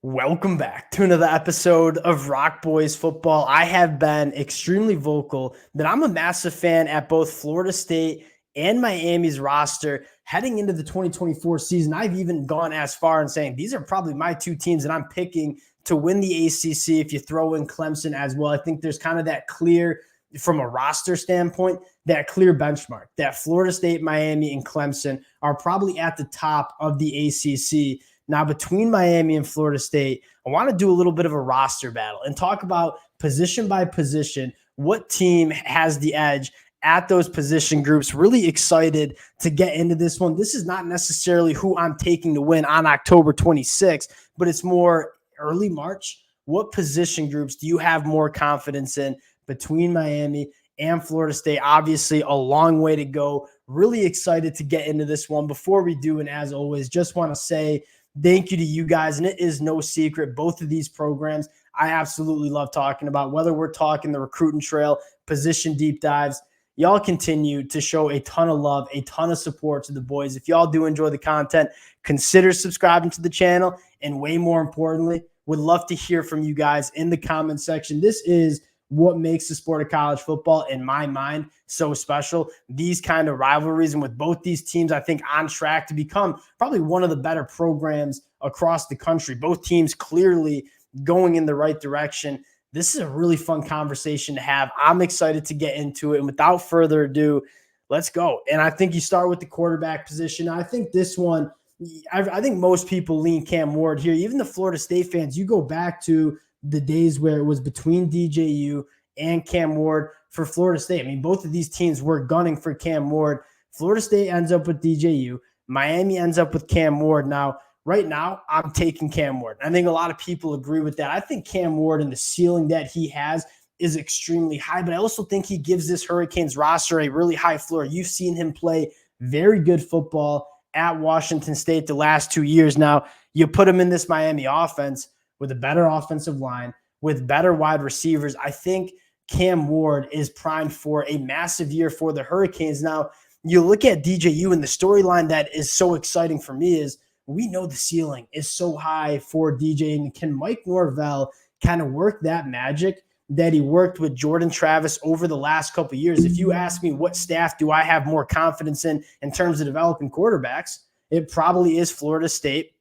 Welcome back to another episode of Rock Boys Football. I have been extremely vocal that I'm a massive fan at both Florida State and Miami's roster heading into the 2024 season. I've even gone as far in saying these are probably my two teams that I'm picking to win the ACC if you throw in Clemson as well. I think there's kind of that clear, from a roster standpoint, that clear benchmark that Florida State, Miami, and Clemson are probably at the top of the ACC. Now, between Miami and Florida State, I want to do a little bit of a roster battle and talk about position by position, what team has the edge at those position groups. Really excited to get into this one. This is not necessarily who I'm taking to win on October 26th, but it's more early March. What position groups do you have more confidence in between Miami and Florida State? Obviously, a long way to go. Really excited to get into this one. Before we do, and as always, just want to say thank you to you guys. And it is no secret, both of these programs I absolutely love talking about, whether we're talking the recruiting trail, position deep dives. Y'all continue to show a ton of love, a ton of support to the boys. If y'all do enjoy the content, consider subscribing to the channel. And way more importantly, would love to hear from you guys in the comment section. This is what makes the sport of college football, in my mind, so special. These kind of rivalries, and with both these teams, I think on track to become probably one of the better programs across the country. Both teams clearly going in the right direction. This is a really fun conversation to have. I'm excited to get into it. And without further ado, let's go. And I think you start with the quarterback position. I think this one, I think most people lean Cam Ward here. Even the Florida State fans, you go back to the days where it was between DJU and Cam Ward for Florida State. I mean, both of these teams were gunning for Cam Ward. Florida State ends up with DJU. Miami ends up with Cam Ward. Now, right now, I'm taking Cam Ward. I think a lot of people agree with that. I think Cam Ward and the ceiling that he has is extremely high, but I also think he gives this Hurricanes roster a really high floor. You've seen him play very good football at Washington State the last 2 years. Now, you put him in this Miami offense with a better offensive line, with better wide receivers. I think Cam Ward is primed for a massive year for the Hurricanes. Now, you look at DJU, and the storyline that is so exciting for me is we know the ceiling is so high for DJ. And can Mike Norvell kind of work that magic that he worked with Jordan Travis over the last couple of years? If you ask me what staff do I have more confidence in terms of developing quarterbacks, it probably is Florida State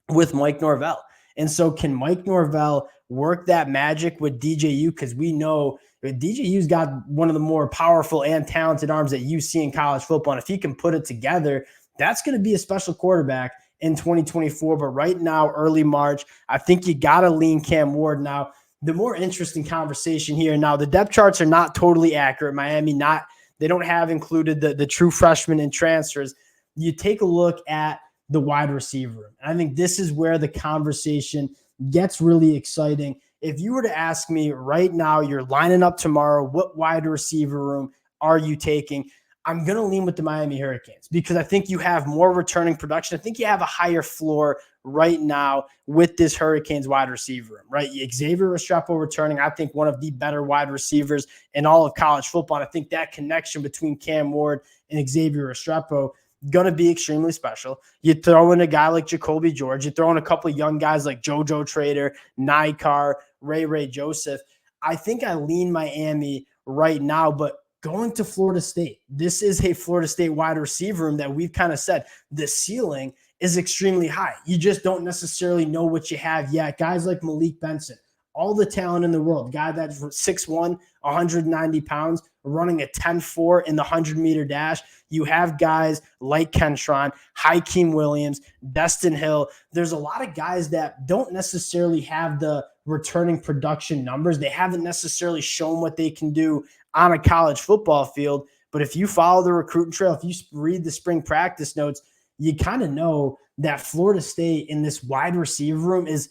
with Mike Norvell. And so can Mike Norvell work that magic with DJU? Because we know DJU's got one of the more powerful and talented arms that you see in college football. And if he can put it together, that's going to be a special quarterback in 2024. But right now, early March, I think you got to lean Cam Ward. Now, the more interesting conversation here. Now, the depth charts are not totally accurate. Miami, they don't have included the true freshmen and transfers. You take a look at the wide receiver room. I think this is where the conversation gets really exciting. If you were to ask me right now, you're lining up tomorrow, what wide receiver room are you taking? I'm going to lean with the Miami Hurricanes because I think you have more returning production. I think you have a higher floor right now with this Hurricanes wide receiver room, right? Xavier Restrepo returning, I think one of the better wide receivers in all of college football. And I think that connection between Cam Ward and Xavier Restrepo going to be extremely special. You throw in a guy like Jacoby George. You throw in a couple of young guys like JoJo Trader, Nikar, Ray Joseph. I think I lean Miami right now, but going to Florida State, this is a Florida State wide receiver room that we've kind of said the ceiling is extremely high. You just don't necessarily know what you have yet. Guys like Malik Benson, all the talent in the world, guy that's 6'1", 190 pounds, running a 10.4 in the 100-meter dash. You have guys like Kentron, Hakeem Williams, Destin Hill. There's a lot of guys that don't necessarily have the returning production numbers. They haven't necessarily shown what they can do on a college football field. But if you follow the recruiting trail, if you read the spring practice notes, you kind of know that Florida State in this wide receiver room is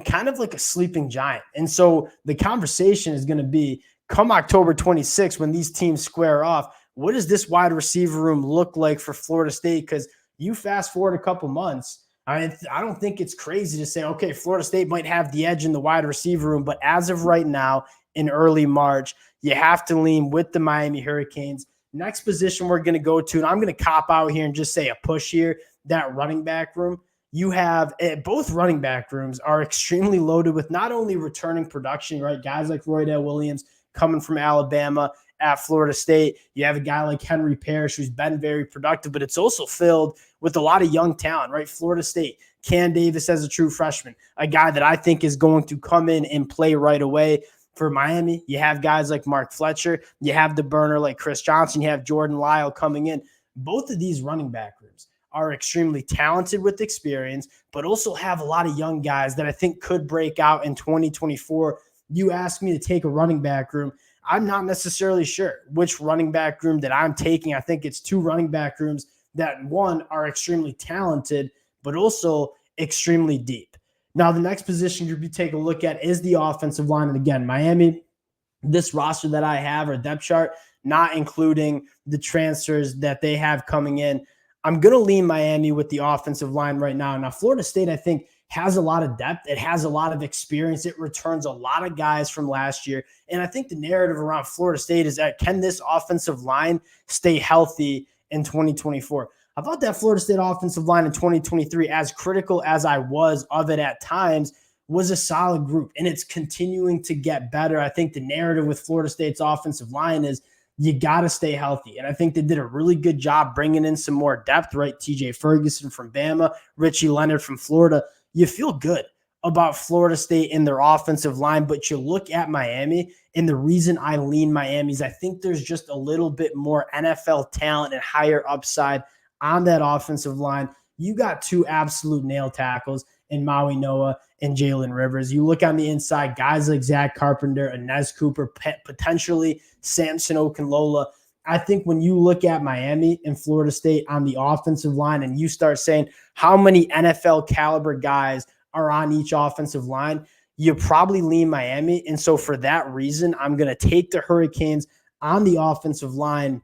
kind of like a sleeping giant. And so the conversation is going to be, come October 26th, when these teams square off, what does this wide receiver room look like for Florida State? Because you fast forward a couple months, I don't think it's crazy to say, okay, Florida State might have the edge in the wide receiver room. But as of right now, in early March, you have to lean with the Miami Hurricanes. Next position we're going to go to, and I'm going to cop out here and just say a push here, that running back room. you have both running back rooms are extremely loaded with not only returning production, right? Guys like Roydell Williams coming from Alabama at Florida State. You have a guy like Henry Parrish who's been very productive, but it's also filled with a lot of young talent, right? Florida State, Cam Davis as a true freshman, a guy that I think is going to come in and play right away. For Miami, you have guys like Mark Fletcher. You have the burner like Chris Johnson. You have Jordan Lyle coming in. Both of these running back rooms are extremely talented with experience, but also have a lot of young guys that I think could break out in 2024. You ask me to take a running back room, I'm not necessarily sure which running back room that I'm taking. I think it's two running back rooms that, one, are extremely talented, but also extremely deep. Now, the next position group you take a look at is the offensive line. And again, Miami, this roster that I have, or depth chart, not including the transfers that they have coming in, I'm going to lean Miami with the offensive line right now. Now, Florida State, I think, has a lot of depth. It has a lot of experience. It returns a lot of guys from last year. And I think the narrative around Florida State is that, can this offensive line stay healthy in 2024? I thought that Florida State offensive line in 2023, as critical as I was of it at times, was a solid group, and it's continuing to get better. I think the narrative with Florida State's offensive line is you got to stay healthy, and I think they did a really good job bringing in some more depth, right? TJ Ferguson from Bama, Richie Leonard from Florida. You feel good about Florida State in their offensive line, but you look at Miami, and the reason I lean Miami is I think there's just a little bit more NFL talent and higher upside on that offensive line. You got two absolute nail tackles in Maui Noah and Jalen Rivers. You look on the inside, guys like Zach Carpenter, Inez Cooper, potentially Samson Okunlola. I think when you look at Miami and Florida State on the offensive line and you start saying how many NFL caliber guys are on each offensive line, you probably lean Miami. And so for that reason, I'm going to take the Hurricanes on the offensive line.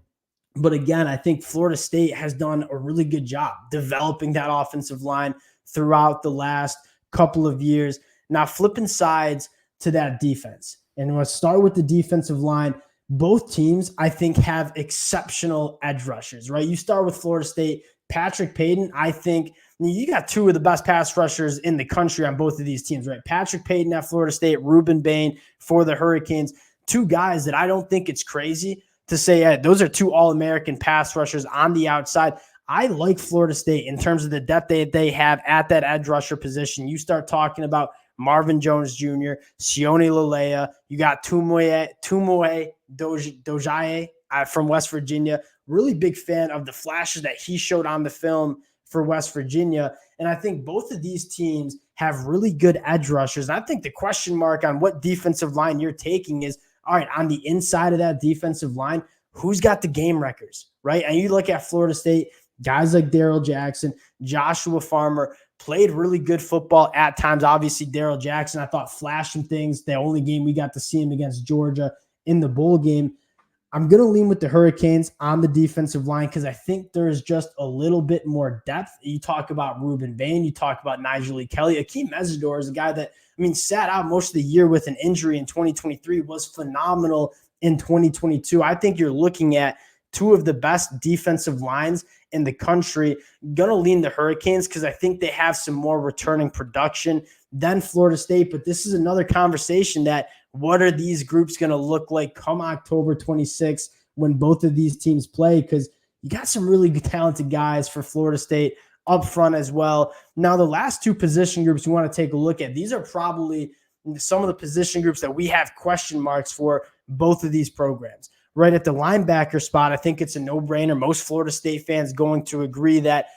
But again, I think Florida State has done a really good job developing that offensive line throughout the last couple of years. Now, flipping sides to that defense. And let's start with the defensive line. Both teams, I think, have exceptional edge rushers, right? You start with Florida State. Patrick Payton, I think you got two of the best pass rushers in the country on both of these teams, right? Patrick Payton at Florida State, Ruben Bain for the Hurricanes. Two guys that I don't think it's crazy to say, hey, those are two All-American pass rushers on the outside. I like Florida State in terms of the depth they have at that edge rusher position. You start talking about Marvin Jones Jr., Sione Lalea. You got Tumoe Dojaye from West Virginia. Really big fan of the flashes that he showed on the film for West Virginia. And I think both of these teams have really good edge rushers. And I think the question mark on what defensive line you're taking is, all right, on the inside of that defensive line, who's got the game records, right? And you look at Florida State, guys like Darrell Jackson, Joshua Farmer, played really good football at times. Obviously, Darrell Jackson, I thought, flashed some things. The only game we got to see him against Georgia in the bowl game. I'm going to lean with the Hurricanes on the defensive line because I think there is just a little bit more depth. You talk about Ruben Bain. You talk about Nigel Kelly. Akeem Mesidor is a guy that, sat out most of the year with an injury in 2023, was phenomenal in 2022. I think you're looking at two of the best defensive lines in the country. Going to lean the Hurricanes because I think they have some more returning production than Florida State. But this is another conversation that, what are these groups going to look like come October 26th when both of these teams play? Because you got some really talented guys for Florida State up front as well. Now, the last two position groups we want to take a look at, these are probably some of the position groups that we have question marks for both of these programs. Right at the linebacker spot, I think it's a no-brainer. Most Florida State fans going to agree that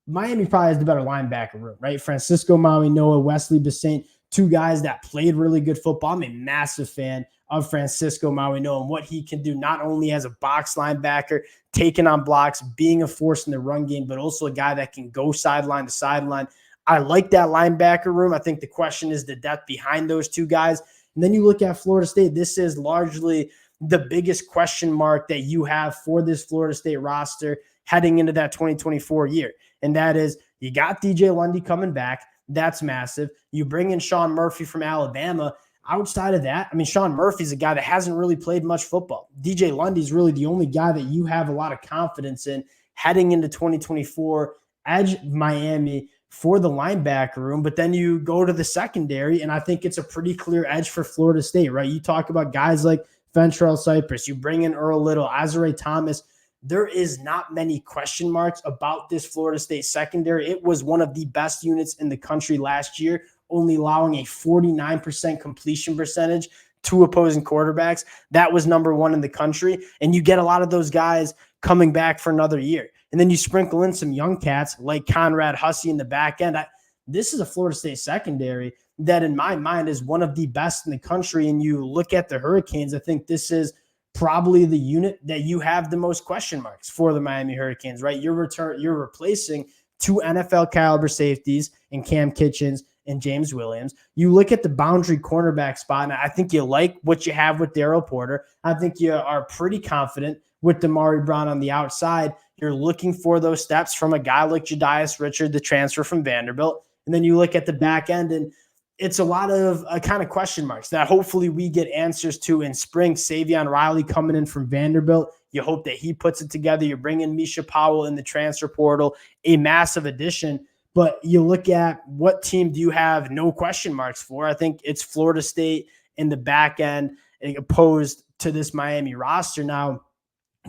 Miami probably has the better linebacker room, right? Francisco Maui Noah, Wesley Bassint, two guys that played really good football. I'm a massive fan of Francisco Maui Noah and what he can do, not only as a box linebacker, taking on blocks, being a force in the run game, but also a guy that can go sideline to sideline. I like that linebacker room. I think the question is the depth behind those two guys. And then you look at Florida State. This is largely the biggest question mark that you have for this Florida State roster heading into that 2024 year. And that is, you got DJ Lundy coming back. That's massive. You bring in Sean Murphy from Alabama. Outside of that, Sean Murphy's a guy that hasn't really played much football. DJ Lundy's really the only guy that you have a lot of confidence in heading into 2024. Edge Miami for the linebacker room. But then you go to the secondary, and I think it's a pretty clear edge for Florida State, right? You talk about guys like Ventrell Cypress, you bring in Earl Little, Azare Thomas. There is not many question marks about this Florida State secondary. It was one of the best units in the country last year, only allowing a 49% completion percentage to opposing quarterbacks. That was number one in the country. And you get a lot of those guys coming back for another year. And then you sprinkle in some young cats like Conrad Hussey in the back end. This is a Florida State secondary that in my mind is one of the best in the country. And you look at the Hurricanes, I think this is probably the unit that you have the most question marks for the Miami Hurricanes, right? You're replacing two NFL caliber safeties in Cam Kitchens and James Williams. You look at the boundary cornerback spot, and I think you like what you have with Daryl Porter. I think you are pretty confident with Damari Brown on the outside. You're looking for those steps from a guy like Jadias Richard, the transfer from Vanderbilt. And then you look at the back end, and it's a lot of kind of question marks that hopefully we get answers to in spring. Savion Riley coming in from Vanderbilt. You hope that he puts it together. You're bringing Misha Powell in the transfer portal, a massive addition. But you look at what team do you have no question marks for? I think it's Florida State in the back end opposed to this Miami roster. Now,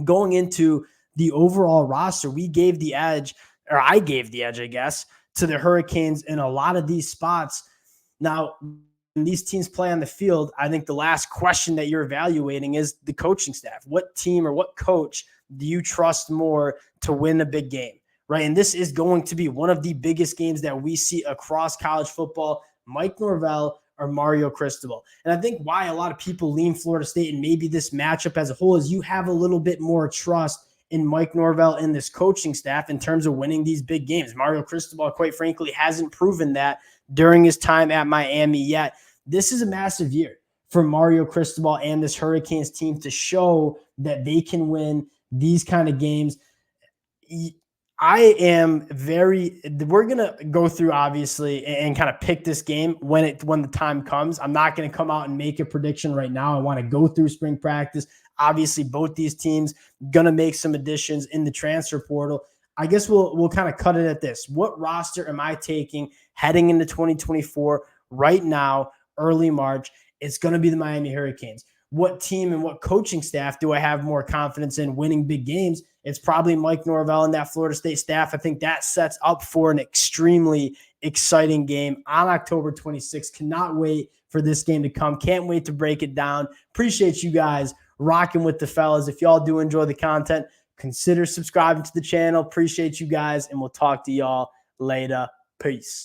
going into the overall roster, I gave the edge, I guess, to the Hurricanes in a lot of these spots. Now, when these teams play on the field, I think the last question that you're evaluating is the coaching staff. What team or what coach do you trust more to win a big game, right? And this is going to be one of the biggest games that we see across college football, Mike Norvell or Mario Cristobal. And I think why a lot of people lean Florida State and maybe this matchup as a whole is you have a little bit more trust in Mike Norvell and this coaching staff in terms of winning these big games. Mario Cristobal, quite frankly, hasn't proven that during his time at Miami yet. This is a massive year for Mario Cristobal and this Hurricanes team to show that they can win these kind of games. We're going to go through obviously and kind of pick this game when the time comes. I'm not going to come out and make a prediction right now. I want to go through spring practice. Obviously, both these teams going to make some additions in the transfer portal. I guess we'll kind of cut it at this. What roster am I taking heading into 2024 right now, early March? It's going to be the Miami Hurricanes. What team and what coaching staff do I have more confidence in winning big games? It's probably Mike Norvell and that Florida State staff. I think that sets up for an extremely exciting game on October 26th. Cannot wait for this game to come. Can't wait to break it down. Appreciate you guys rocking with the fellas. If y'all do enjoy the content, consider subscribing to the channel. Appreciate you guys, and we'll talk to y'all later. Peace.